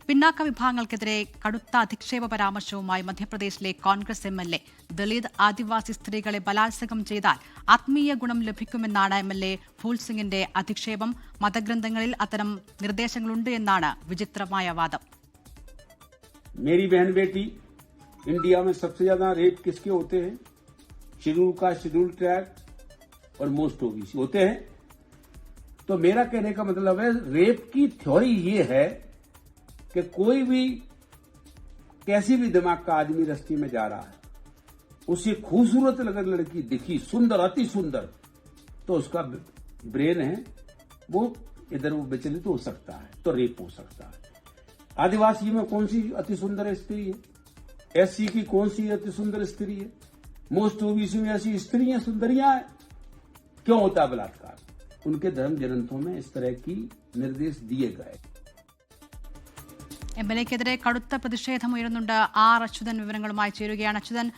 പിന്നാക്ക വിഭാഗങ്ങൾക്കെതിരെ കടുത്ത അധിക്ഷേപ പരാമർശവുമായി മധ്യപ്രദേശിലെ കോൺഗ്രസ് MLA ദളിത് ആദിവാസി സ്ത്രീകളെ ബലാത്സംഗം ചെയ്താൽ ആത്മീയ ഗുണം ലഭിക്കുമെന്നാണ് MLA ഫൂൽ സിംഗിന്റെ അധിക്ഷേപം. മതഗ്രന്ഥങ്ങളിൽ അത്തരം നിർദ്ദേശങ്ങളുണ്ട് എന്നാണ് വിചിത്രമായ വാദം. मेरी बहन बेटी इंडिया में सबसे ज्यादा रेप किसके होते हैं? शेड्यूल कास्ट, शेड्यूल ट्राइब और मोस्ट ओबीसी होते हैं. तो मेरा कहने का मतलब है रेप की थ्योरी ये है कि कोई भी कैसी भी दिमाग का आदमी रस्ते में जा रहा है, उसे खूबसूरत अगर लड़की दिखी, सुंदर, अति सुंदर, तो उसका ब्रेन है वो इधर वो विचलित हो सकता है, तो रेप हो सकता है. आदिवासी में कौन सी अति सुंदर स्त्री है? SC की कौन सी अति सुंदर स्त्री है? मोस्ट ओबीसी में ऐसी स्त्रियां सुंदरियां हैं. क्यों होता है बलात्कार? उनके धर्म ग्रंथों में इस तरह की निर्देश दिए गए. MLAക്കെതിരെ കടുത്ത പ്രതിഷേധമുയരുന്നുണ്ട്. അച്യുതൻ വിവരങ്ങളുമായി ചേരുകയാണ്. അച്യുതൻ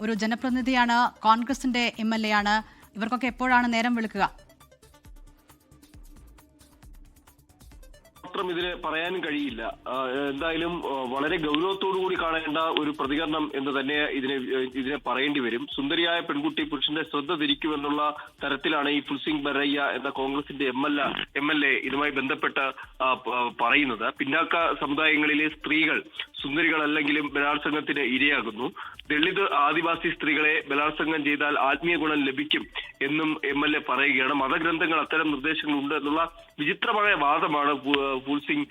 ഒരു ജനപ്രതിനിധിയാണ്, കോൺഗ്രസിന്റെ MLA ആണ്. ഇവർക്കൊക്കെ എപ്പോഴാണ് നേരം വെളുക്കുക? ഇതിന് പറയാനും കഴിയില്ല. എന്തായാലും വളരെ ഗൗരവത്തോടുകൂടി കാണേണ്ട ഒരു പ്രതികരണം എന്ന് തന്നെ ഇതിനെ പറയേണ്ടി വരും. സുന്ദരിയായ പെൺകുട്ടി പുരുഷന്റെ ശ്രദ്ധ തിരിക്കുമെന്നുള്ള തരത്തിലാണ് ഈ ഫുൽസിംഗ് ബരയ്യ എന്ന കോൺഗ്രസിന്റെ MLA ഇതുമായി ബന്ധപ്പെട്ട് പറയുന്നത്. പിന്നാക്ക സമുദായങ്ങളിലെ സ്ത്രീകൾ സുന്ദരികളല്ലെങ്കിലും ബലാത്സംഗത്തിന് ഇരയാകുന്നു. ദളിത് ആദിവാസി സ്ത്രീകളെ ബലാത്സംഗം ചെയ്താൽ ആത്മീയ ഗുണം ലഭിക്കും എന്നും MLA പറയുകയാണ്. മതഗ്രന്ഥങ്ങൾ അത്തരം നിർദ്ദേശങ്ങളുണ്ട് എന്നുള്ള വിചിത്രമായ വാദമാണ് ഫൂൽ സിംഗ്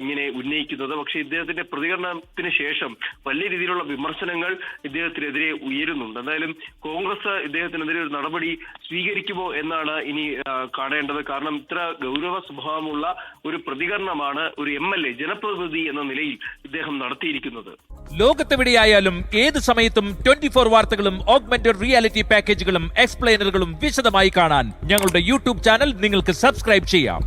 ഇങ്ങനെ ഉന്നയിക്കുന്നത്. പക്ഷേ ഇദ്ദേഹത്തിന്റെ പ്രതികരണത്തിന് ശേഷം വലിയ രീതിയിലുള്ള വിമർശനങ്ങൾ ഇദ്ദേഹത്തിനെതിരെ ഉയരുന്നുണ്ട്. എന്തായാലും കോൺഗ്രസ് ഇദ്ദേഹത്തിനെതിരെ ഒരു നടപടി സ്വീകരിക്കുമോ എന്നാണ് ഇനി കാണേണ്ടത്. കാരണം ഇത്ര ഗൗരവ സ്വഭാവമുള്ള ഒരു പ്രതികരണമാണ് ഒരു MLA, ജനപ്രതിനിധി എന്ന നിലയിൽ ഇദ്ദേഹം നടത്തിയിരിക്കുന്നത്. ലോകത്തെവിടെയായാലും ഏത് സമയത്തും 24 വാർത്തകളും ഓഗ്മെന്റഡ് റിയാലിറ്റി പാക്കേജുകളും എക്സ്പ്ലെയിനറുകളും വിശദമായി കാണാൻ ഞങ്ങളുടെ YouTube ചാനൽ നിങ്ങൾക്ക് സബ്സ്ക്രൈബ് ചെയ്യാം.